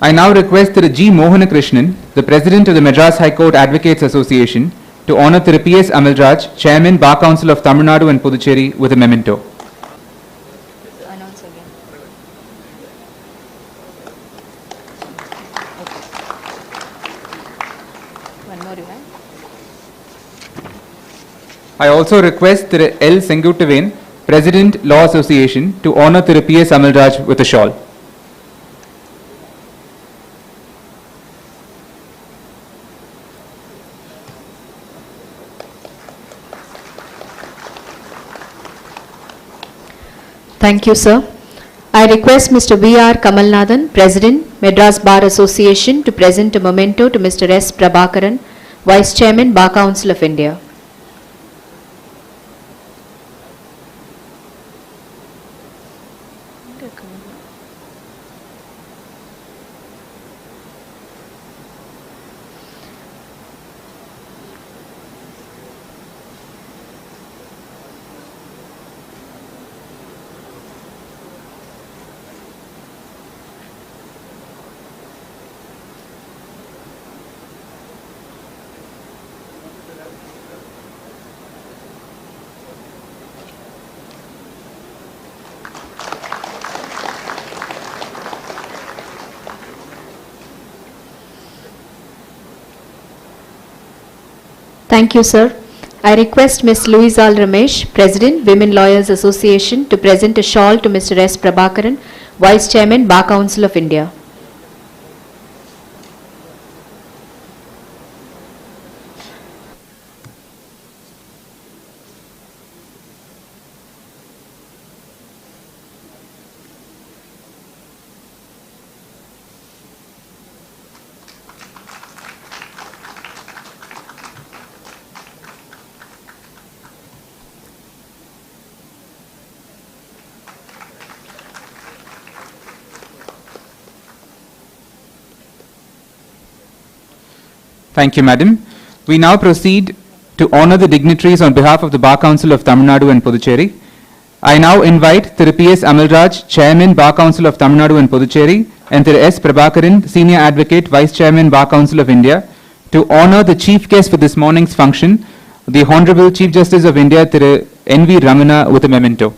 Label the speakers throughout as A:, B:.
A: I now request Thiru G. Mohanakrishnan, the President of the Madras High Court Advocates Association, to honor Thiru P.S. Amalraj, Chairman, Bar Council of Tamil Nadu and Puducherry, with a memento.
B: Announce again. One more you have.
A: I also request Thiru L. Senguttavain, President, Law Association, to honor Thiru P.S. Amalraj with a shawl.
B: Thank you, sir. I request Mr. V.R. Kamalnathan, President, Madras Bar Association, to present a memento to Mr. S. Prabhakaran, Vice Chairman, Bar Council of India. Thank you, sir. I request Ms. Louise Al Ramesh, President, Women Lawyers Association, to present a shawl to Mr. S. Prabhakaran, Vice Chairman, Bar Council of India.
A: Thank you, Madam. We now proceed to honor the dignitaries on behalf of the Bar Council of Tamil Nadu and Puducherry. I now invite Thiru P.S. Amalraj, Chairman, Bar Council of Tamil Nadu and Puducherry, and Thiru S. Prabhakaran, Senior Advocate, Vice Chairman, Bar Council of India, to honor the chief guest for this morning's function, the Honorable Chief Justice of India, Thiru N.V. Ramana, with a memento.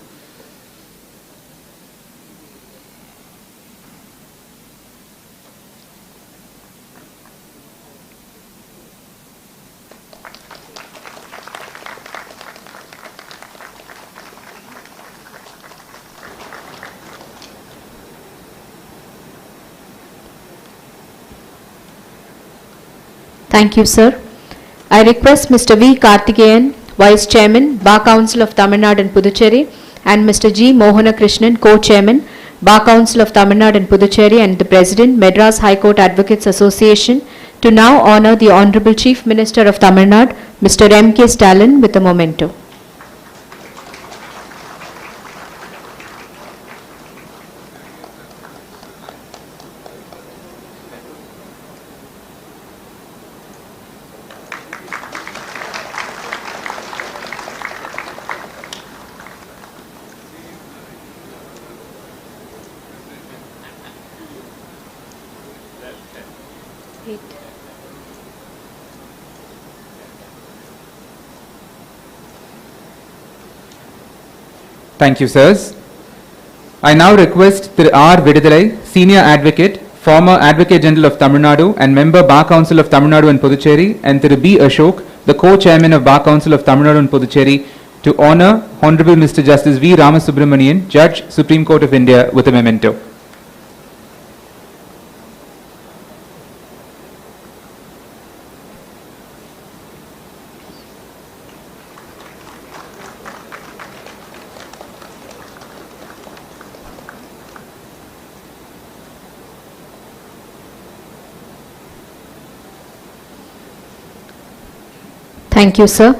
B: Thank you, sir. I request Mr. V. Karthikeyan, Vice Chairman, Bar Council of Tamil Nadu and Puducherry, and Mr. G. Mohanakrishnan, Co-Chairman, Bar Council of Tamil Nadu and Puducherry, and the President, Madras High Court Advocates Association, to now honor the Honorable Chief Minister of Tamil Nadu, Mr. M.K. STALIN, with a memento.
A: Thank you, sirs. I now request Thiru R. Vidudalai, Senior Advocate, former Advocate General of Tamil Nadu and Member Bar Council of Tamil Nadu and Puducherry, and Thiru B. Ashok, the Co-Chairman of Bar Council of Tamil Nadu and Puducherry, to honor Honorable Mr. Justice V. Ramasubramanian, Judge, Supreme Court of India, with a memento.
B: Thank you, sir.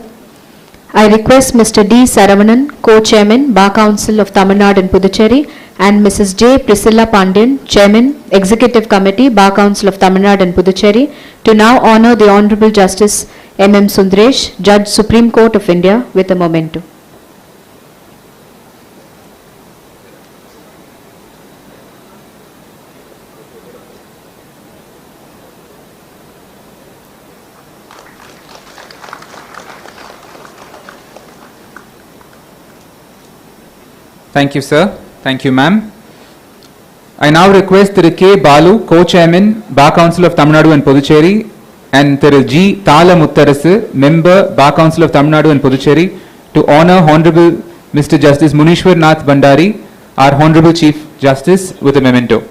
B: I request Mr. D. Saravanan, Co-Chairman, Bar Council of Tamil Nadu and Puducherry, and Mrs. J. Priscilla Pandian, Chairman, Executive Committee, Bar Council of Tamil Nadu and Puducherry, to now honor the Honorable Justice M.M. Sundaresh, Judge, Supreme Court of India, with a memento.
A: Thank you, sir. Thank you, ma'am. I now request Thiru K. Balu, Co-Chairman, Bar Council of Tamil Nadu and Puducherry, and Thiru G. Thala Muttarasu, Member, Bar Council of Tamil Nadu and Puducherry, to honor Honorable Mr. Justice Munishwar Nath Bandari, our Honorable Chief Justice, with a memento.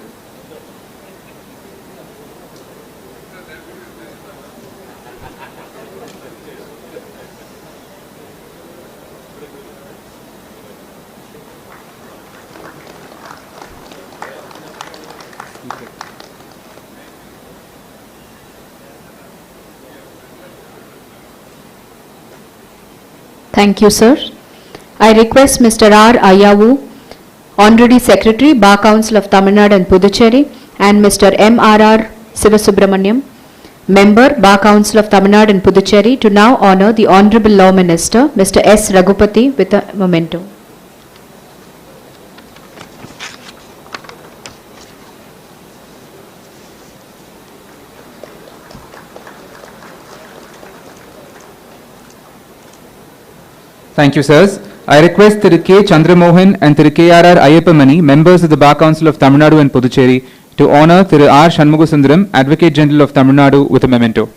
B: Thank you, sir. I request Mr. R. Ayavu, Honorary Secretary, Bar Council of Tamil Nadu and Puducherry, and Mr. M.R.R. Sivasubramaniam, Member, Bar Council of Tamil Nadu and Puducherry, to now honor the Honorable Law Minister, Mr. S. Raghupati, with a memento.
A: Thank you, sirs. I request Thiru K. Chandramohan and Thiru K.R.R. Ayyapamani, members of the Bar Council of Tamil Nadu and Puducherry, to honor Thiru R. Shanmugasundaram, Advocate General of Tamil Nadu, with a memento.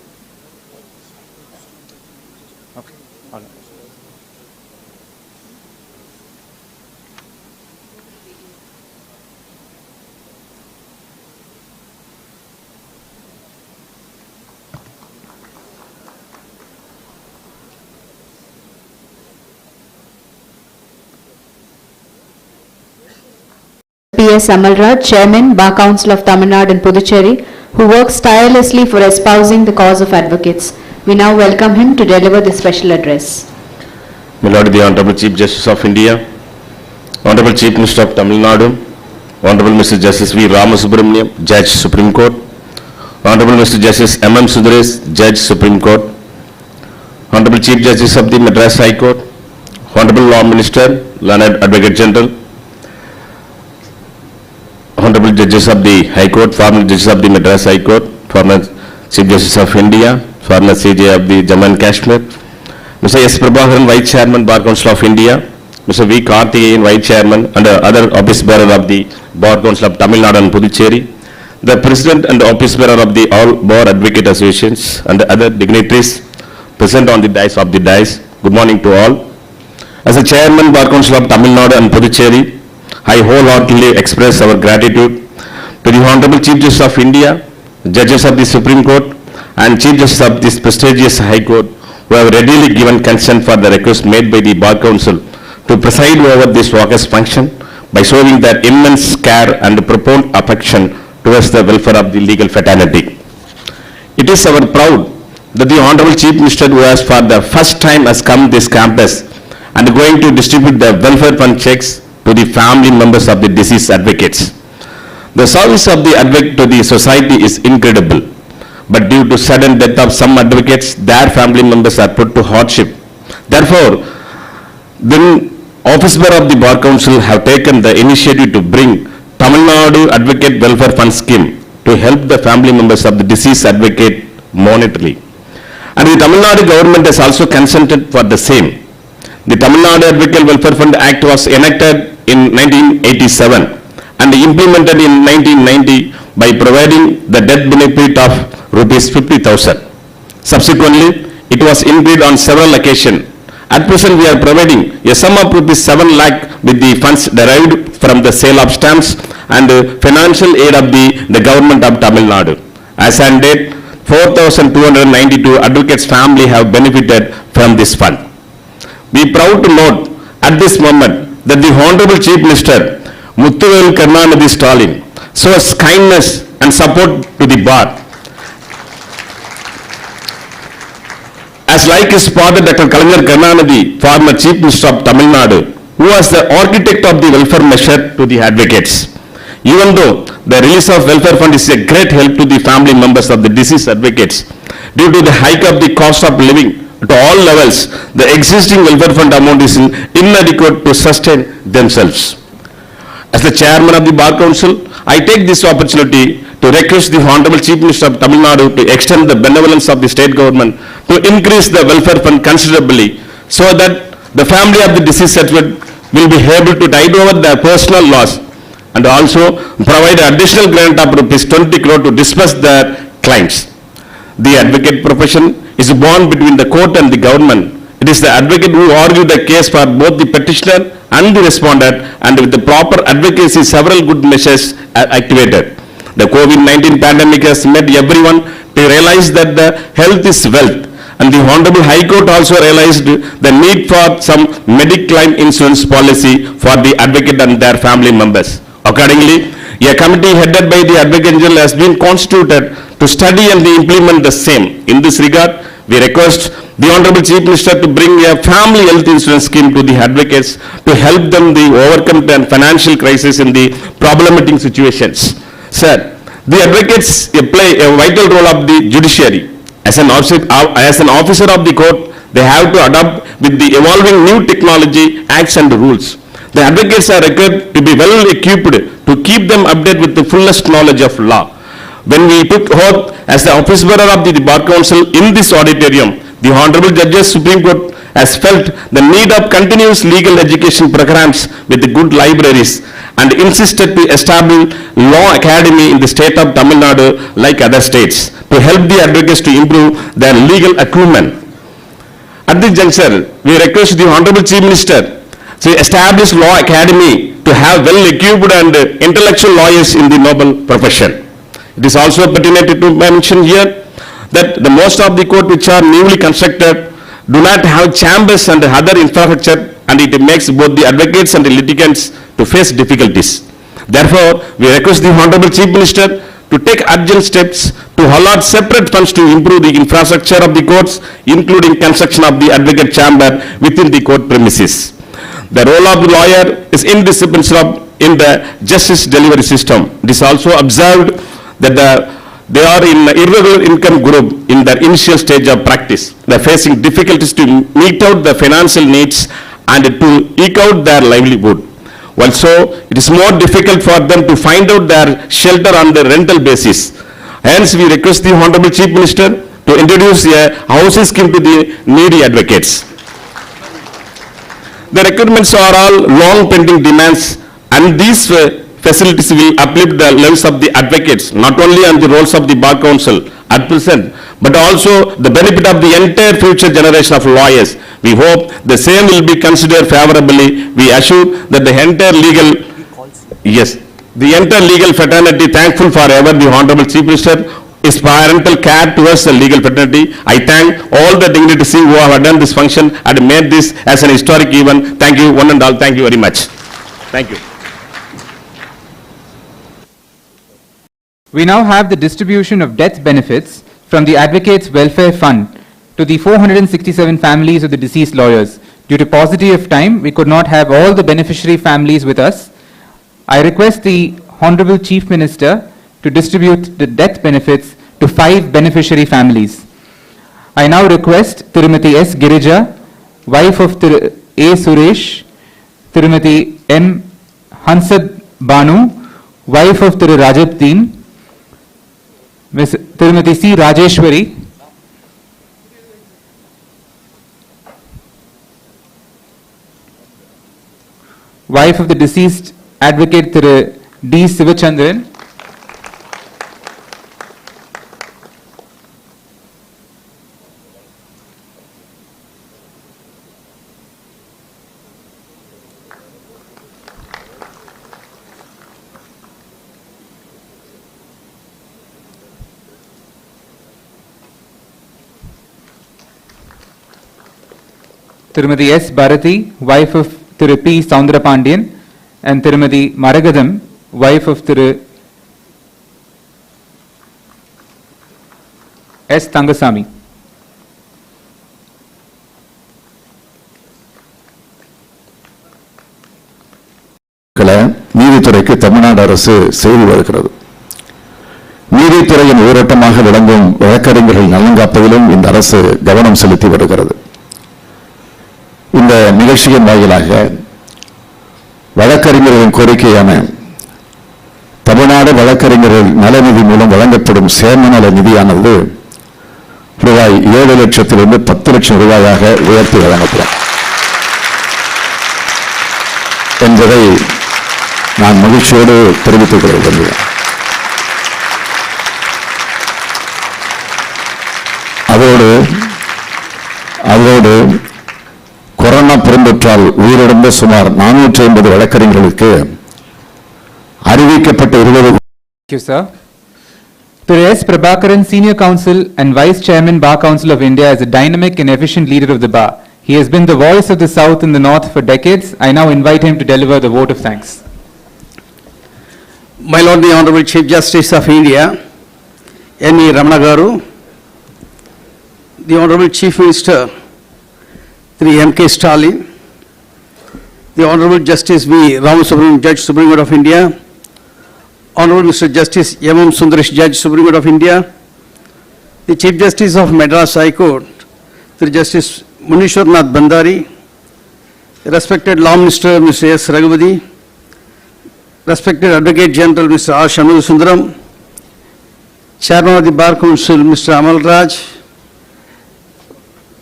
B: P.S. Amalraj, Chairman, Bar Council of Tamil Nadu and Puducherry, who works tirelessly for espousing the cause of advocates. We now welcome him to deliver the special address.
C: My Lord, the Honorable Chief Justice of India, Honorable Chief Minister of Tamil Nadu, Honorable Mr. Justice V. Ramasubramaniam, Judge Supreme Court, Honorable Mr. Justice M.M. Sudaresh, Judge Supreme Court, Honorable Chief Justice of the Madras High Court, Honorable Law Minister, Learned Advocate General, Honorable Judges of the High Court, former Judges of the Madras High Court, former Chief Justice of India, former CJ of the Jammu and Kashmir, Mr. S. Prabhakaran, Vice Chairman, Bar Council of India, Mr. V. Karthikeyan, Vice Chairman, and other Office Bearer of the Bar Council of Tamil Nadu and Puducherry, the President and Office Bearer of the All Bar Advocate Associations, and other dignitaries present on the dais of the dais. Good morning to all. As the Chairman, Bar Council of Tamil Nadu and Puducherry, I wholeheartedly express our gratitude to the Honorable Chief Justice of India, Judges of the Supreme Court, and Chief Justice of this prestigious High Court, who have readily given consent for the request made by the Bar Council to preside over this august function by showing their immense care and profound affection towards the welfare of the legal fraternity. It is our proud that the Honorable Chief Minister, who has for the first time has come this campus and going to distribute the welfare fund checks to the family members of the deceased advocates. The service of the advocate to the society is incredible, but due to sudden death of some advocates, their family members are put to hardship. Therefore, the Office Bearer of the Bar Council have taken the initiative to bring Tamil Nadu Advocate Welfare Fund Scheme to help the family members of the deceased advocate monetarily. And the Tamil Nadu government has also consented for the same. The Tamil Nadu Advocate Welfare Fund Act was enacted in 1987 and implemented in 1990 by providing the death benefit of rupees 50,000. Subsequently, it was increased on several occasions. At present, we are providing a sum of rupees 7 lakh with the funds derived from the sale of stamps and financial aid of the government of Tamil Nadu. As on date, 4,292 advocates' family have benefited from this fund. We are proud to note at this moment that the Honorable Chief Minister, Karunanidhi STALIN, shows kindness and support to the bar. As like his father, Dr. Karunanidhi, former Chief Minister of Tamil Nadu, who was the architect of the welfare measure to the advocates. Even though the release of welfare fund is a great help to the family members of the deceased advocates, due to the hike of the cost of living at all levels, the existing welfare fund amount is inadequate to sustain themselves. As the Chairman of the Bar Council, I take this opportunity to request the Honorable Chief Minister of Tamil Nadu to extend the benevolence of the state government to increase the welfare fund considerably so that the family of the deceased advocate will be able to tide over their personal loss and also provide additional grant of rupees 20 crore to disperse their claims. The advocate profession is born between the court and the government. It is the advocate who argues the case for both the petitioner and the respondent, and with the proper advocacy, several good measures are activated. The COVID-19 pandemic has made everyone to realize that the health is wealth, and the Hon'ble High Court also realized the need for some mediclaim insurance policy for the advocate and their family members. Accordingly, a committee headed by the Advocate General has been constituted to study and implement the same. In this regard, we request the Honorable Chief Minister to bring a family health insurance scheme to the advocates to help them overcome the financial crisis in the problematic situations. Sir, the advocates play a vital role of the judiciary. As an officer of the court, they have to adapt with the evolving new technology, acts and rules. The advocates are required to be well equipped to keep them updated with the fullest knowledge of law. When we took oath as the office bearer of the Bar Council in this auditorium, the Honorable Judges Supreme Court has felt the need of continuous legal education programs with the good libraries and insisted to establish law academy in the state of Tamil Nadu like other states to help the advocates to improve their legal acumen. At this juncture, we request the Honorable Chief Minister to establish law academy to have well-equipped and intellectual lawyers in the noble profession. It is also pertinent to mention here that the most of the court which are newly constructed do not have chambers and other infrastructure, and it makes both the advocates and the litigants to face difficulties. Therefore, we request the Honorable Chief Minister to take urgent steps to allot separate funds to improve the infrastructure of the courts, including construction of the advocate chamber within the court premises. The role of the lawyer is indispensable in the justice delivery system. It is also observed that they are in irregular income group in their initial stage of practice. They are facing difficulties to meet out the financial needs and to eke out their livelihood. Also, it is more difficult for them to find out their shelter on the rental basis. Hence, we request the Honorable Chief Minister to introduce a housing scheme to the needy advocates. The requirements are all long pending demands, and these facilities will uplift the lives of the advocates, not only on the roles of the Bar Council at present, but also the benefit of the entire future generation of lawyers. We hope the same will be considered favorably. We assure that the entire legal fraternity thankful forever the Honorable Chief Minister is parental care towards the legal fraternity. I thank all the dignitaries who have done this function and made this as an historic event. Thank you one and all. Thank you very much. Thank you.
A: We now have the distribution of death benefits from the Advocates Welfare Fund to the 467 families of the deceased lawyers. Due to paucity of time, we could not have all the beneficiary families with us. I request the Honorable Chief Minister to distribute the death benefits to 5 beneficiary families. I now request Tirumati S. Girija, wife of A. Suresh, Tirumati M. Hansad Banu, wife of Rajapdeen, Ms. Tirumati C. Rajeshwari, wife of the deceased advocate Thiru D. Sivachandran, Tirumati S. Bharati, wife of Thiru P. Soundrapandian, and Tirumati Maragadam, wife of Thiru S. Tangasamy.
D: நீதித்துறைக்கு Tamil Nadu அரசு செய்து வருகிறது. நீதித்துறையின் ஊரட்டமாக விளங்கும் வழக்கறிஞர்கள் நலன் காப்பதிலும் இந்த அரசு கவனம் செலுத்தி வருகிறது. இந்த நிகழ்ச்சியின் வாயிலாக வழக்கறிஞர்களின் கோரிக்கையான தமிழ்நாடு வழக்கறிஞர்கள் நலநிதி மூலம் வழங்கப்படும் சேம நல நிதியானது ரூபாய் 7 லட்சத்திலிருந்து 10 லட்சம் ரூபாயாக உயர்த்தி வழங்கப்படும். என்பதை நான் மகிழ்ச்சியோடு தெரிவித்துக் கொள்ள விரும்புகிறேன். அதோடு கொரோனா பெருந்தொற்றால் உயிரிழந்த சுமார் 450 வழக்கறிஞர்களுக்கு அறிவிக்கப்பட்ட 20.
A: Thank you, sir. Thiru S. Prabhakaran, Senior Counsel and Vice Chairman, Bar Council of India, is a dynamic and efficient leader of the bar. He has been the voice of the South and the North for decades. I now invite him to deliver the vote of thanks.
E: My Lord, the Honorable Chief Justice of India, N.E. Ramana garu, the Honorable Chief Minister, Thiru M.K. STALIN, the Honorable Justice V. Ramasubramanian, Judge Supreme Court of India, Honorable Mr. Justice M.M. Sundaresh, Judge Supreme Court of India, the Chief Justice of Madras High Court, Thiru Justice Munishwarnath Bandari, respected Law Minister Mr. S. Raghavati, respected Advocate General Mr. R. Shanmugasundaram, Chairman of the Bar Council Mr. Amal Raj,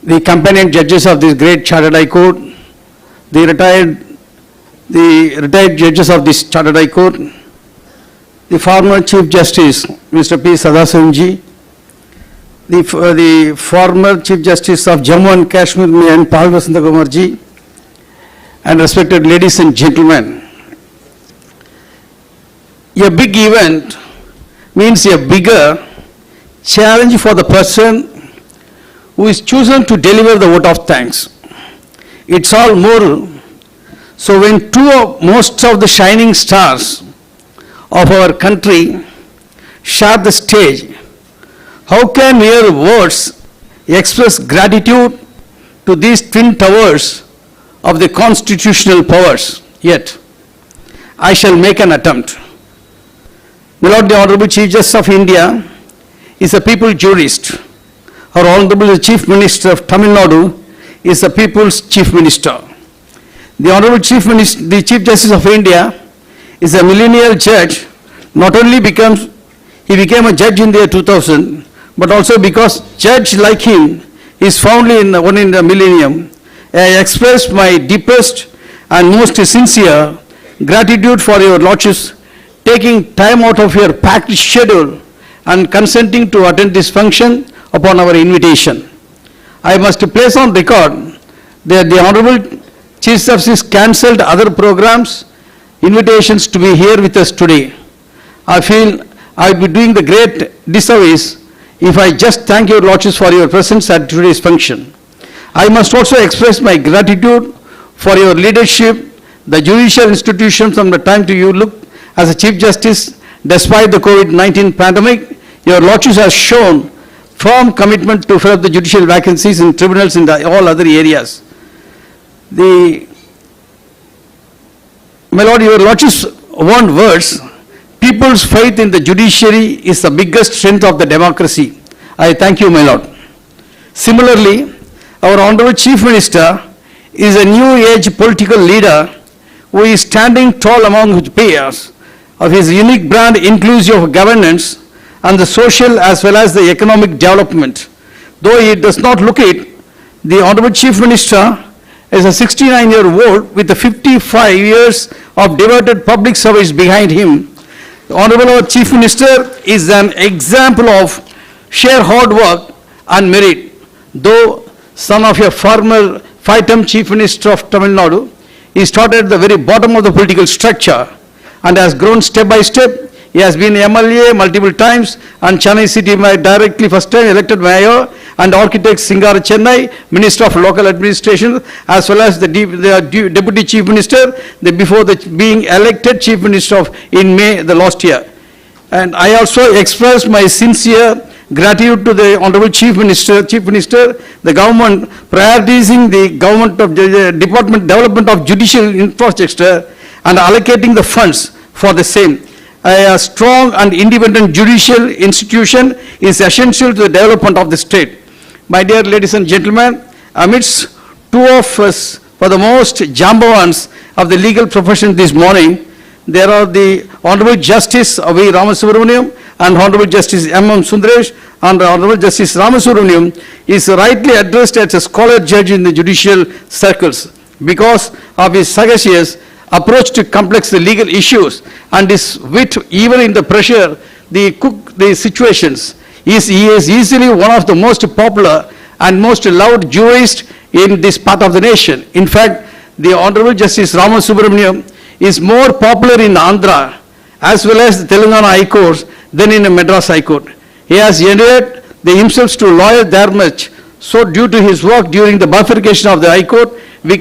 E: the component judges of this great Chartered High Court, the retired judges of this Chartered High Court, the former Chief Justice Mr. P. Sadasivanji, the former Chief Justice of Jammu and Kashmir and Pal Vasanta Kumarji, and respected ladies and gentlemen. A big event means a bigger challenge for the person who is chosen to deliver the vote of thanks. It's all moral. So when most of the shining stars of our country share the stage, how can mere words express gratitude to these twin towers of the constitutional powers? Yet, I shall make an attempt. My Lord, the Honorable Chief Justice of India is a people jurist. Our Honorable Chief Minister of Tamilnadu is the people's Chief Minister. The Honorable the Chief Justice of India is a millennial judge. Not only he became a judge in the year 2000, but also because judge like him is found in the millennium. I express my deepest and most sincere gratitude for your lordships taking time out of your packed schedule and consenting to attend this function upon our invitation. I must place on record that the Honorable Chief Justice cancelled other programs, invitations to be here with us today. I feel I will be doing the great disservice if I just thank your lordships for your presence at today's function. I must also express my gratitude for your leadership, the judicial institution from the time you look as a Chief Justice. Despite the COVID-19 pandemic, your lordships have shown firm commitment to fill up the judicial vacancies in tribunals in all other areas. My Lord, your lordships want words. People's faith in the judiciary is the biggest strength of the democracy. I thank you, my Lord. Similarly, our Honorable Chief Minister is a new age political leader who is standing tall among his peers of his unique brand, inclusive governance, and the social as well as the economic development. Though he does not look it, the Honorable Chief Minister is a 69-year-old with 55 years of devoted public service behind him. The Honorable Chief Minister is an example of sheer hard work and merit. Though son of a former 5-term Chief Minister of Tamil Nadu, he started at the very bottom of the political structure and has grown step by step. He has been MLA multiple times and Chennai City directly first time elected mayor and architect Singara Chennai, Minister of Local Administration, as well as the Deputy Chief Minister before being elected Chief Minister in May the last year. And I also express my sincere gratitude to the Honorable Chief Minister, the government prioritizing the government of the Department Development of Judicial Infrastructure and allocating the funds for the same. A strong and independent judicial institution is essential to the development of the state. My dear ladies and gentlemen, amidst two of us for the most jambawans of the legal profession this morning, there are the Honorable Justice V. Ramasubramanian and Honorable Justice M.M. Sundaresh, and Honorable Justice Ramasubramanian is rightly addressed as a scholar judge in the judicial circles because of his sagacious approach to complex legal issues and his wit even in the pressure, the situations. He is easily one of the most popular and most loved jurists in this part of the nation. In fact, the Honorable Justice Ramana is more popular in Andhra as well as the Telangana High Court than in the Madras High Court. He has endeared himself to lawyers there much. So due to his work during the bifurcation of the High Court, we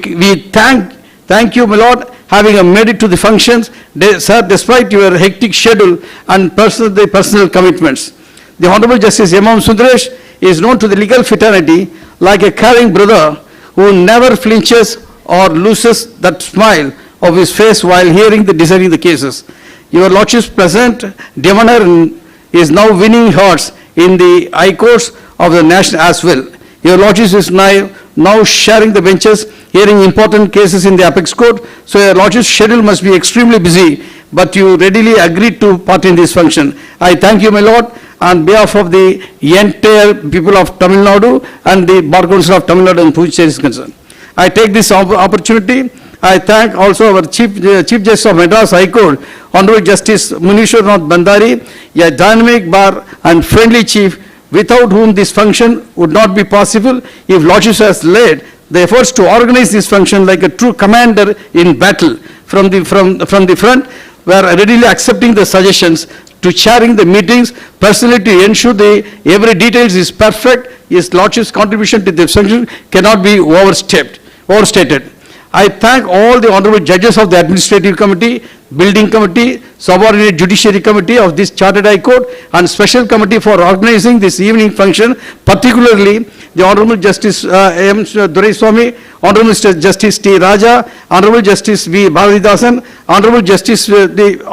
E: thank you, my Lord, having made it to the functions, sir, despite your hectic schedule and personal commitments. The Honorable Justice M.M. Sundaresh is known to the legal fraternity like a caring brother who never flinches or loses that smile of his face while hearing deciding the cases. Your Lordship's present demeanor is now winning hearts in the high courts of the nation as well. Your Lordship is now sharing the benches, hearing important cases in the apex court, so your Lordship's schedule must be extremely busy, but you readily agreed to part in this function. I thank you, my Lord, on behalf of the entire people of Tamil Nadu and the Bar Council of Tamil Nadu and Puducherry is concerned. I take this opportunity. I thank also our Chief Justice of Madras High Court, Honorable Justice Munishwarnath Bandari, a dynamic bar and friendly chief, without whom this function would not be possible if Lordship has led the efforts to organize this function like a true commander in battle from the front, were readily accepting the suggestions to chairing the meetings, personally to ensure every detail is perfect. His Lordship's contribution to the function cannot be overstated. I thank all the honorable judges of the Administrative Committee, Building Committee, Subordinate Judiciary Committee of this Chartered High Court and Special Committee for organizing this evening function, particularly the Honorable Justice M. Doraiswamy, Honorable Mr. Justice T. Raja, Honorable Justice V. Bharatidasan, Honorable Justice Mr.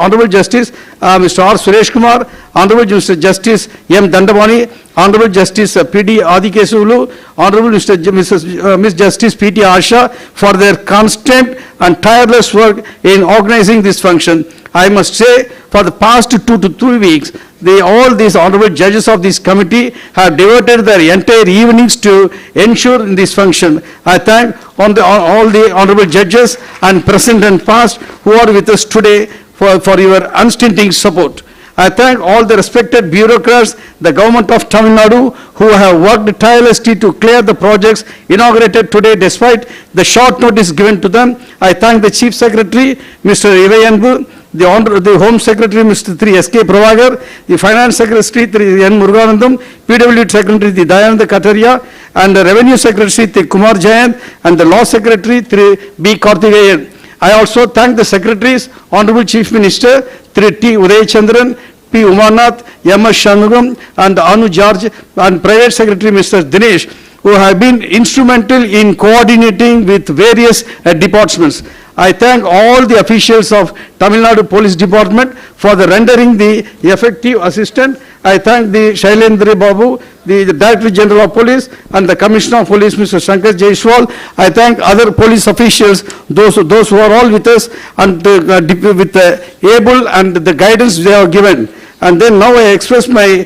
E: R. Suresh Kumar, Honorable Mr. Justice M. Dandapani, Honorable Justice P.D. Adikesulu, Honorable Miss Justice P.T. Asha for their constant and tireless work in organizing this function. I must say, for the past 2 to 3 weeks, all these honorable judges of this committee have devoted their entire evenings to ensure in this function. I thank all the honorable judges and present and past who are with us today for your unstinting support. I thank all the respected bureaucrats, the government of Tamil Nadu, who have worked tirelessly to clear the projects inaugurated today despite the short notice given to them. I thank the Chief Secretary, Mr. Hon'ble, the Home Secretary, Mr. Thiru S.K. Prabhakar, the Finance Secretary, Thiru N. Muruganandam, PWD Secretary, the Dayananda Kataria, and the Revenue Secretary, the Kumar Jayant, and the Law Secretary, Thiru B. Karthikeyan. I also thank the Secretaries, Honorable Chief Minister, Thiru T. Udayachandran, P. Umarnath, M. S. Shanmugam, and Anu George, and Private Secretary, Mr. Dinesh, who have been instrumental in coordinating with various departments. I thank all the officials of Tamil Nadu Police Department for the rendering the effective assistance. I thank the Shailendra Babu, the Director General of Police, and the Commissioner of Police, Mr. Shankar Jaiswal. I thank other police officials, those who are all with us, and with the able and the guidance they have given. And then now I express my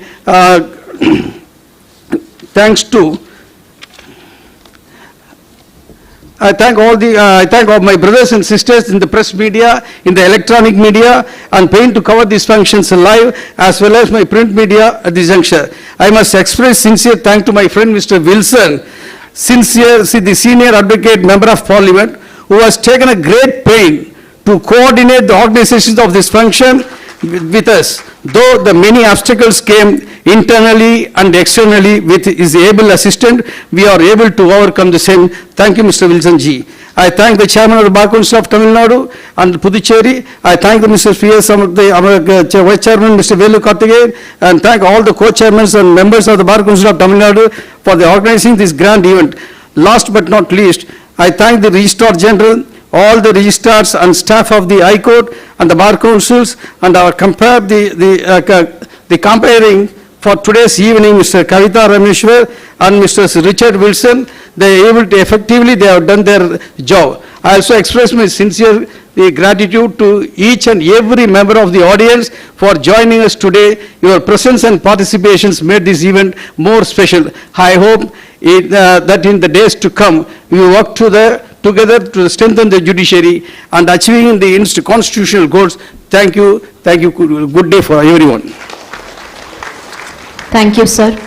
E: thanks to. I thank all my brothers and sisters in the press media, in the electronic media, and paying to cover these functions live, as well as my print media at this juncture. I must express sincere thanks to my friend Mr. Wilson, the senior advocate member of Parliament, who has taken a great pain to coordinate the organizations of this function with us. Though the many obstacles came internally and externally, with his able assistance, we are able to overcome the same. Thank you, Mr. Wilson Ji. I thank the Chairman of the Bar Council of Tamil Nadu and Puducherry. I thank the Mr. P.S. Vice Chairman, Mr. Velu Karthikeyan, and thank all the co-chairmen and members of the Bar Council of Tamil Nadu for organizing this grand event. Last but not least, I thank the Registrar General, all the registrars and staff of the High Court and the Bar Councils, and our comparing for today's evening, Mr. Kavita Rameshwar and Mr. Richard Wilson. They are able to effectively, they have done their job. I also express my sincere gratitude to each and every member of the audience for joining us today. Your presence and participations made this event more special. I hope that in the days to come, we work together to strengthen the judiciary and achieving the constitutional goals. Thank you, good day for everyone.
B: Thank you, sir.